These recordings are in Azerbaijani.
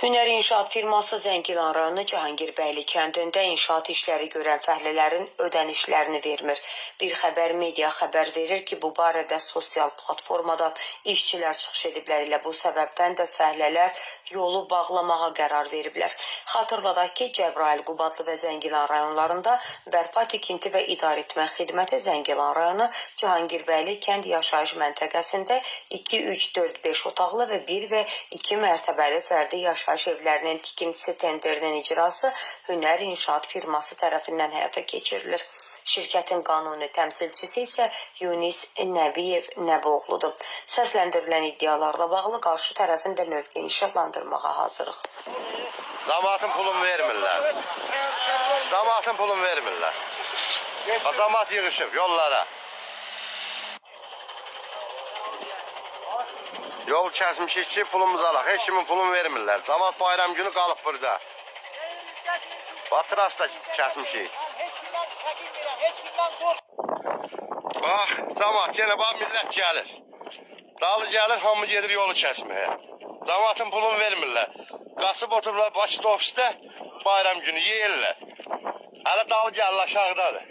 Hünər İnşaat firması Zəngilan rayonu Cahangirбəyli kəndində inşaat işləri görən fəhlələrin ödənişlərini vermir. Bir xəbər media xəbər verir ki, bu barədə sosial platformada işçilər çıxış ediblər ilə bu səbəbdən də fəhlələr yolu bağlamağa qərar veriblər. Xatırladaq ki, Cəbrayıl, Qubadlı və Zəngilan rayonlarında bərpa tikinti və idarəetmə xidməti Zəngilan rayonu Cahangirбəyli kənd yaşayış məntəqəsində 2, 3, 4, 5 otaqlı və 1 və 2 mərtəbəli fərdi yaşayış evlərinin tikintisi tenderinin icrası Hünər İnşaat firması tərəfindən həyata keçirilir. Şirkətin qanuni təmsilçisi isə Yunis Nəbiyev Nəboğludur. Səsləndirilən iddialarla bağlı qarşı tərəfin də mövqeyini işıqlandırmağa hazırıq. Cəmaatın pulunu vermirlər. Cəmaatın pulunu vermirlər. Cəmaat yığışıb yollara. Yol kəsmişik ki, pulumuzu alaq. Heç kimin pulunu vermirlər. Cəmaat bayram günü qalıb burada. Batıras da kəsmişik. Bax, cəmaat, yenə bax, millət gəlir. Dalı gəlir, hamı gedir yolu kəsməyə. Cəmaatın pulunu vermirlər. Qasıb otururlar Bakıda ofisdə, bayram günü yeyirlər. Hələ dalı gəlir, aşağıdadır.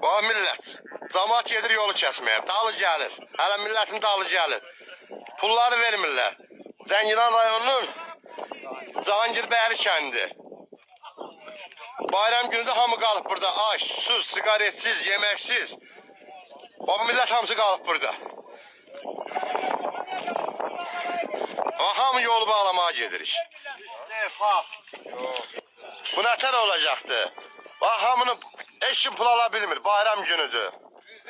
Bax, millət. Cəmaat gedir yolu kəsməyə, dalı gəlir, hələ millətin dalı gəlir. Pulları vermirlər. Zəngilan rayonunun Cahangirбəyli kəndi. Bayram günü də hamı qalıb burada, aş, sus, sigaretsiz, yeməksiz. Bax, millət hamısı qalıb burada. Bax, hamı yolu bağlamağa gedirik. Bu nətər olacaqdır? Bax, hamını heç kim pul ala bilmir, bayram günüdür.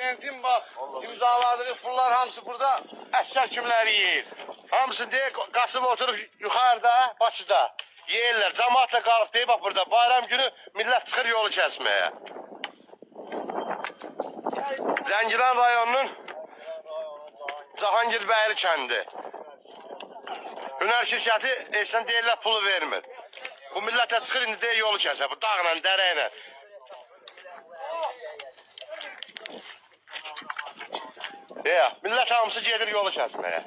Prezidentin bax, imzaladığı pullar hamısı burada əskər kimləri yeyir. Hamısı deyir, qaçıb oturub yuxarıda, Bakıda yeyirlər. Cəmaatla qalıb deyir, bax burada bayram günü millət çıxır yolu kəsməyə. Zəngilan rayonunun Cahangirбəyli kəndi. Hünər şirkəti eşsən deyirlər pulu vermir. Bu millətə çıxır indi deyir yolu kəsə, bu dağla, dərəylə. Millət hamısı gedir yolu kəsməyə.